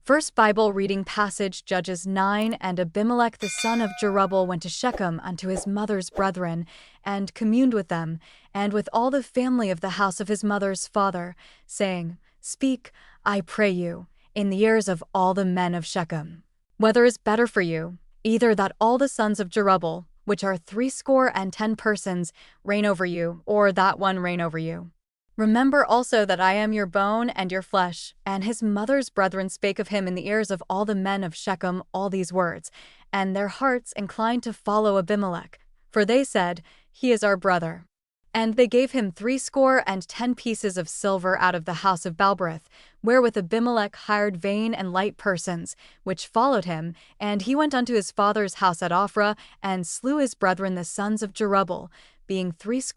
First Bible reading passage, Judges 9. And Abimelech the son of Jerubbaal went to Shechem unto his mother's brethren, and communed with them, and with all the family of the house of his mother's father, saying, Speak, I pray you, in the ears of all the men of Shechem. Whether is better for you, either that all the sons of Jerubbaal, which are 60 persons, reign over you, or that one reign over you? Remember also that I am your bone and your flesh. And his mother's brethren spake of him in the ears of all the men of Shechem all these words, and their hearts inclined to follow Abimelech, for they said, He is our brother. And they gave him 60 pieces of silver out of the house of Balberith, wherewith Abimelech hired vain and light persons, which followed him, and he went unto his father's house at Ophrah, and slew his brethren the sons of Jerubbaal, being 60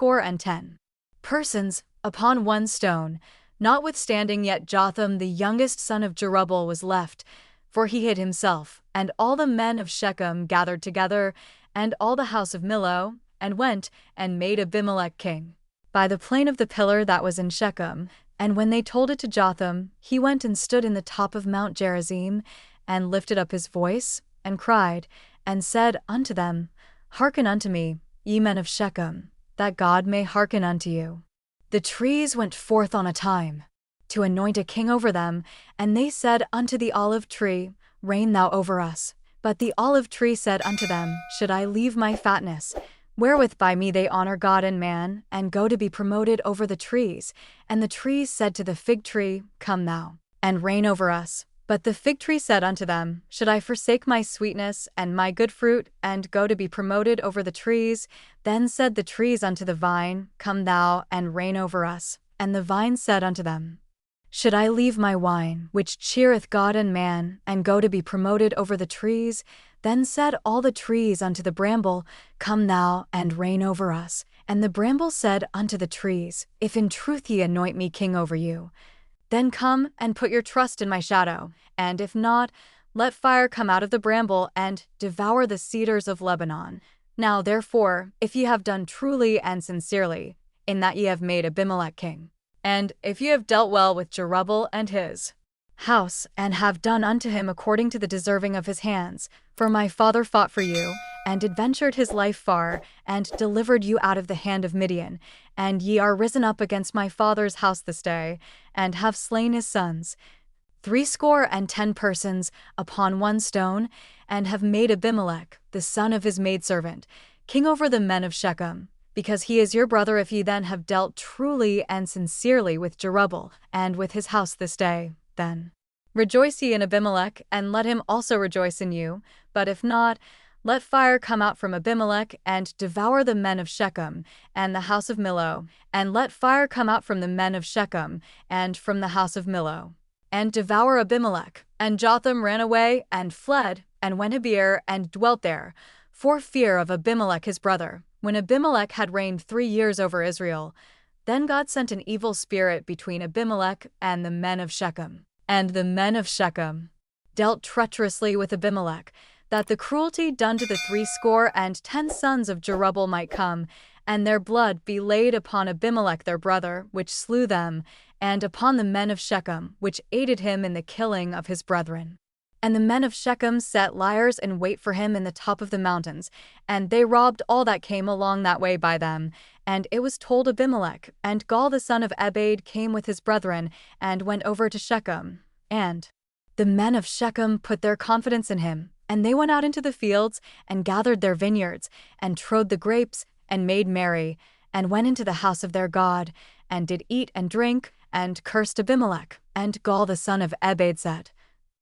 persons, upon one stone. Notwithstanding yet Jotham the youngest son of Jerubbaal was left, for he hid himself, and all the men of Shechem gathered together, and all the house of Millo, and went and made Abimelech king, by the plain of the pillar that was in Shechem. And when they told it to Jotham, he went and stood in the top of Mount Gerizim, and lifted up his voice, and cried, and said unto them, Hearken unto me, ye men of Shechem, that God may hearken unto you. The trees went forth on a time, to anoint a king over them, and they said unto the olive tree, Reign thou over us. But the olive tree said unto them, Should I leave my fatness, wherewith by me they honor God and man, and go to be promoted over the trees? And the trees said to the fig tree, Come thou, and reign over us. But the fig tree said unto them, Should I forsake my sweetness and my good fruit, and go to be promoted over the trees? Then said the trees unto the vine, Come thou, and reign over us. And the vine said unto them, Should I leave my wine, which cheereth God and man, and go to be promoted over the trees? Then said all the trees unto the bramble, Come thou, and reign over us. And the bramble said unto the trees, If in truth ye anoint me king over you, then come and put your trust in my shadow, and if not, let fire come out of the bramble and devour the cedars of Lebanon. Now therefore, if ye have done truly and sincerely, in that ye have made Abimelech king, and if ye have dealt well with Jerubbaal and his house, and have done unto him according to the deserving of his hands, for my father fought for you, and adventured his life far, and delivered you out of the hand of Midian, and ye are risen up against my father's house this day, and have slain his sons, 60 persons, upon one stone, and have made Abimelech, the son of his maidservant, king over the men of Shechem, because he is your brother. If ye then have dealt truly and sincerely with Jerubbaal, and with his house this day, then rejoice ye in Abimelech, and let him also rejoice in you. But if not, let fire come out from Abimelech, and devour the men of Shechem, and the house of Millo. And let fire come out from the men of Shechem, and from the house of Millo, and devour Abimelech. And Jotham ran away, and fled, and went to Beer, and dwelt there, for fear of Abimelech his brother, when Abimelech had reigned 3 years over Israel. Then God sent an evil spirit between Abimelech and the men of Shechem. And the men of Shechem dealt treacherously with Abimelech, that the cruelty done to the 60 sons of Jerubbaal might come, and their blood be laid upon Abimelech their brother, which slew them, and upon the men of Shechem, which aided him in the killing of his brethren. And the men of Shechem set liers in wait for him in the top of the mountains, and they robbed all that came along that way by them. And it was told Abimelech, and Gaal the son of Ebed came with his brethren, and went over to Shechem. And the men of Shechem put their confidence in him, and they went out into the fields, and gathered their vineyards, and trode the grapes, and made merry, and went into the house of their God, and did eat and drink, and cursed Abimelech. And Gaal the son of Ebed said,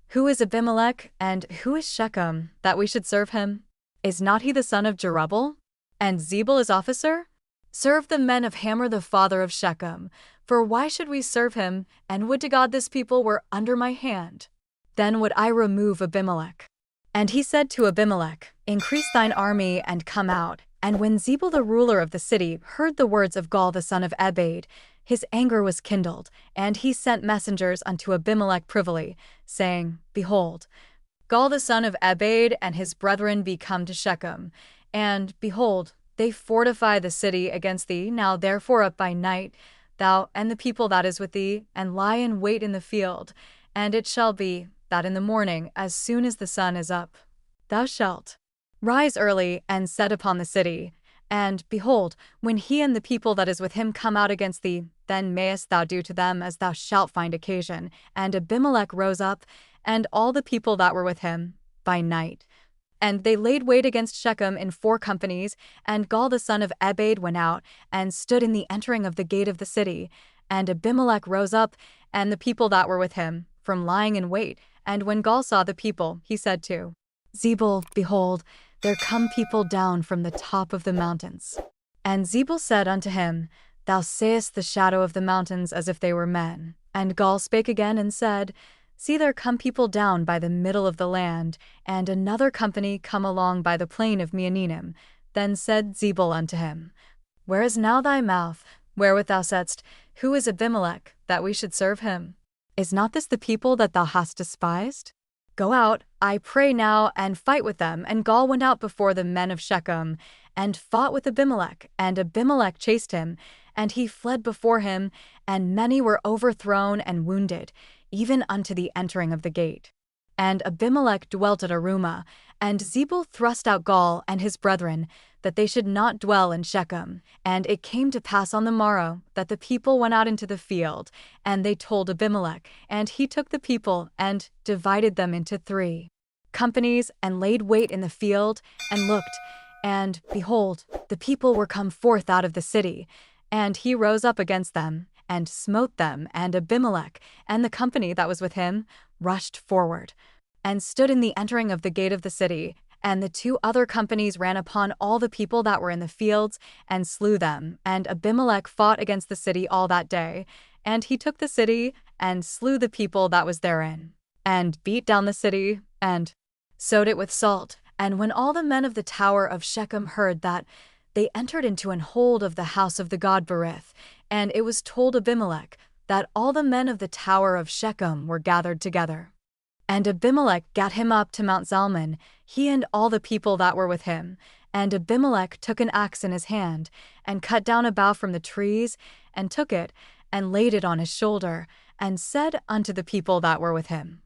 Who is Abimelech, and who is Shechem, that we should serve him? Is not he the son of Jerubbaal? And Zebul his officer? Serve the men of Hamor the father of Shechem, for why should we serve him? And would to God this people were under my hand. Then would I remove Abimelech. And he said to Abimelech, Increase thine army, and come out. And when Zebul the ruler of the city heard the words of Gaal the son of Ebed, his anger was kindled, and he sent messengers unto Abimelech privily, saying, Behold, Gaal the son of Ebed and his brethren be come to Shechem, and, behold, they fortify the city against thee. Now therefore up by night, thou and the people that is with thee, and lie in wait in the field. And it shall be, that in the morning, as soon as the sun is up, thou shalt rise early and set upon the city. And, behold, when he and the people that is with him come out against thee, then mayest thou do to them as thou shalt find occasion. And Abimelech rose up, and all the people that were with him, by night. And they laid wait against Shechem in 4 companies, and Gaal the son of Ebed went out, and stood in the entering of the gate of the city. And Abimelech rose up, and the people that were with him, from lying in wait. And when Gaal saw the people, he said to Zebul, Behold, there come people down from the top of the mountains. And Zebul said unto him, Thou sayest the shadow of the mountains as if they were men. And Gaal spake again and said, See, there come people down by the middle of the land, and another company come along by the plain of Meonenim. Then said Zebul unto him, Where is now thy mouth, wherewith thou saidst, Who is Abimelech, that we should serve him? Is not this the people that thou hast despised? Go out, I pray now, and fight with them. And Gaal went out before the men of Shechem, and fought with Abimelech, and Abimelech chased him, and he fled before him, and many were overthrown and wounded, even unto the entering of the gate. And Abimelech dwelt at Arumah, and Zebul thrust out Gaal and his brethren, that they should not dwell in Shechem. And it came to pass on the morrow, that the people went out into the field, and they told Abimelech, and he took the people, and divided them into 3 companies, and laid wait in the field, and looked, and, behold, the people were come forth out of the city. And he rose up against them, and smote them, and Abimelech, and the company that was with him, rushed forward, and stood in the entering of the gate of the city. And the 2 other companies ran upon all the people that were in the fields, and slew them. And Abimelech fought against the city all that day. And he took the city, and slew the people that was therein, and beat down the city, and sowed it with salt. And when all the men of the tower of Shechem heard that, they entered into an hold of the house of the god Berith. And it was told Abimelech that all the men of the tower of Shechem were gathered together. And Abimelech gat him up to Mount Zalmon, he and all the people that were with him. And Abimelech took an axe in his hand, and cut down a bough from the trees, and took it, and laid it on his shoulder, and said unto the people that were with him,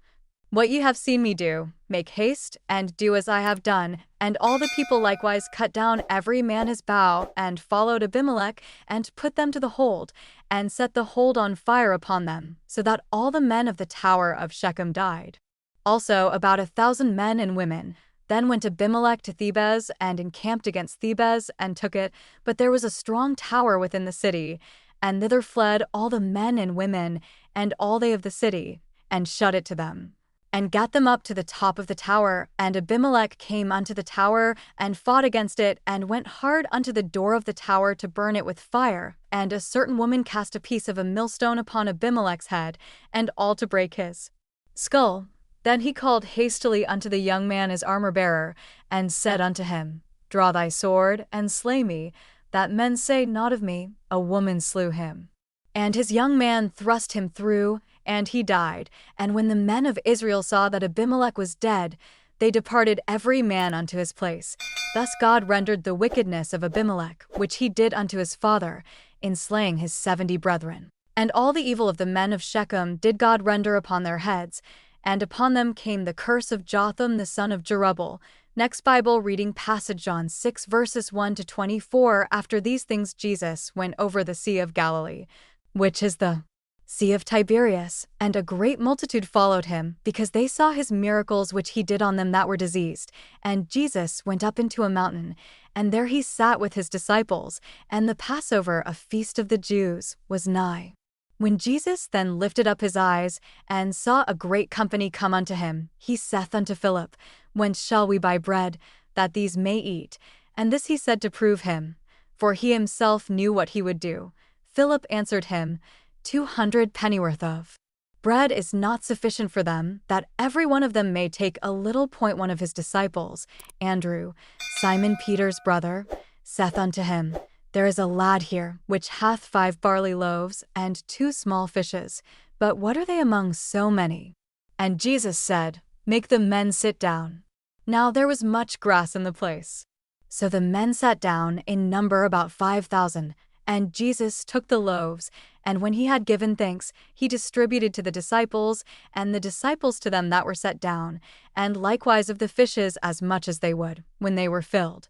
What ye have seen me do, make haste, and do as I have done. And all the people likewise cut down every man his bough, and followed Abimelech, and put them to the hold, and set the hold on fire upon them, so that all the men of the tower of Shechem died. Also about 1,000 men and women. Then went Abimelech to Thebez, and encamped against Thebez, and took it. But there was a strong tower within the city, and thither fled all the men and women, and all they of the city, and shut it to them, and gat them up to the top of the tower. And Abimelech came unto the tower, and fought against it, and went hard unto the door of the tower to burn it with fire. And a certain woman cast a piece of a millstone upon Abimelech's head, and all to break his skull. Then he called hastily unto the young man his armor-bearer, and said unto him, Draw thy sword, and slay me, that men say not of me, A woman slew him. And his young man thrust him through, and he died. And when the men of Israel saw that Abimelech was dead, they departed every man unto his place. Thus God rendered the wickedness of Abimelech, which he did unto his father, in slaying his 70 brethren. And all the evil of the men of Shechem did God render upon their heads, and upon them came the curse of Jotham the son of Jerubbaal. Next Bible reading passage, John 6 verses 1 to 24. After these things Jesus went over the Sea of Galilee, which is the Sea of Tiberias, and a great multitude followed him, because they saw his miracles which he did on them that were diseased. And Jesus went up into a mountain, and there he sat with his disciples, and the Passover, a feast of the Jews, was nigh. When Jesus then lifted up his eyes, and saw a great company come unto him, he saith unto Philip, Whence shall we buy bread, that these may eat? And this he said to prove him, for he himself knew what he would do. Philip answered him, 200 pennyworth of bread is not sufficient for them, that every one of them may take a little. One of his disciples, Andrew, Simon Peter's brother, saith unto him, There is a lad here, which hath 5 barley loaves, and 2 small fishes, but what are they among so many? And Jesus said, Make the men sit down. Now there was much grass in the place. So the men sat down, in number about 5,000, And Jesus took the loaves, and when he had given thanks, he distributed to the disciples, and the disciples to them that were set down, and likewise of the fishes as much as they would, when they were filled.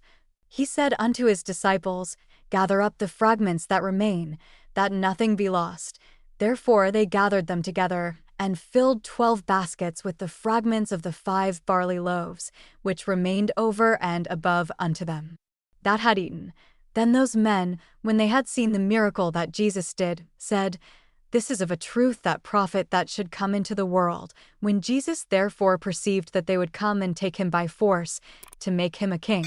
He said unto his disciples, Gather up the fragments that remain, that nothing be lost. Therefore they gathered them together, and filled 12 baskets with the fragments of the 5 barley loaves, which remained over and above unto them that had eaten. Then those men, when they had seen the miracle that Jesus did, said, This is of a truth that prophet that should come into the world. When Jesus therefore perceived that they would come and take him by force, to make him a king,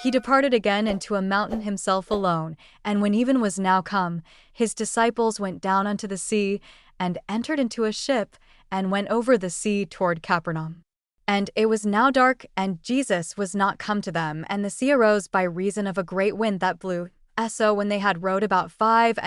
he departed again into a mountain himself alone, and when even was now come, his disciples went down unto the sea, and entered into a ship, and went over the sea toward Capernaum. And it was now dark, and Jesus was not come to them, and the sea arose by reason of a great wind that blew. So when they had rowed about 25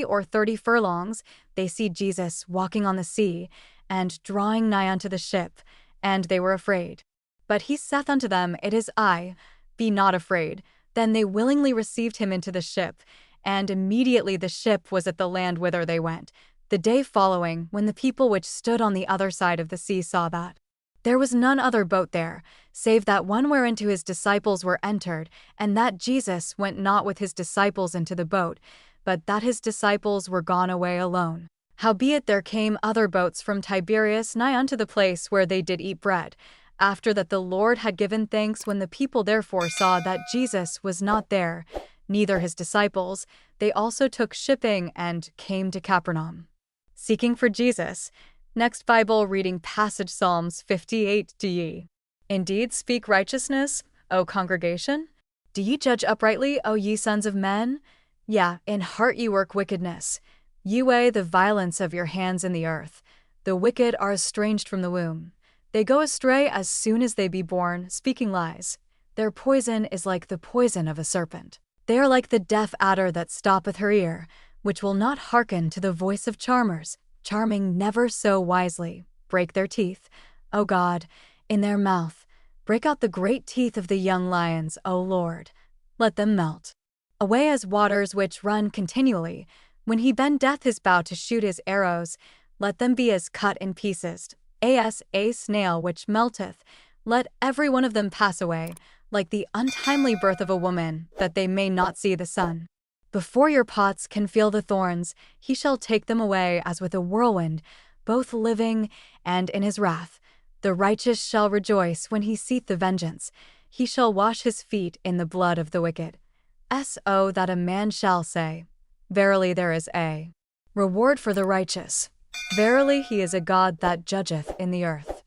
or 30 furlongs, they see Jesus walking on the sea, and drawing nigh unto the ship, and they were afraid. But he saith unto them, It is I, be not afraid. Then they willingly received him into the ship, and immediately the ship was at the land whither they went. The day following, when the people which stood on the other side of the sea saw that there was none other boat there, save that one whereinto his disciples were entered, and that Jesus went not with his disciples into the boat, but that his disciples were gone away alone. Howbeit there came other boats from Tiberias nigh unto the place where they did eat bread, after that the Lord had given thanks. When the people therefore saw that Jesus was not there, neither his disciples, they also took shipping and came to Capernaum. Seeking for Jesus. Next Bible reading passage Psalms 58. Do ye indeed speak righteousness, O congregation? Do ye judge uprightly, O ye sons of men? Yea, in heart ye work wickedness. Ye weigh the violence of your hands in the earth. The wicked are estranged from the womb. They go astray as soon as they be born, speaking lies. Their poison is like the poison of a serpent. They are like the deaf adder that stoppeth her ear, which will not hearken to the voice of charmers, charming never so wisely. Break their teeth, O God, in their mouth. Break out the great teeth of the young lions, O Lord. Let them melt away as waters which run continually. When he bendeth his bow to shoot his arrows, let them be as cut in pieces, as a snail which melteth. Let every one of them pass away, like the untimely birth of a woman, that they may not see the sun. Before your pots can feel the thorns, he shall take them away as with a whirlwind, both living and in his wrath. The righteous shall rejoice when he seeth the vengeance. He shall wash his feet in the blood of the wicked. So that a man shall say, Verily there is a reward for the righteous. Verily he is a God that judgeth in the earth.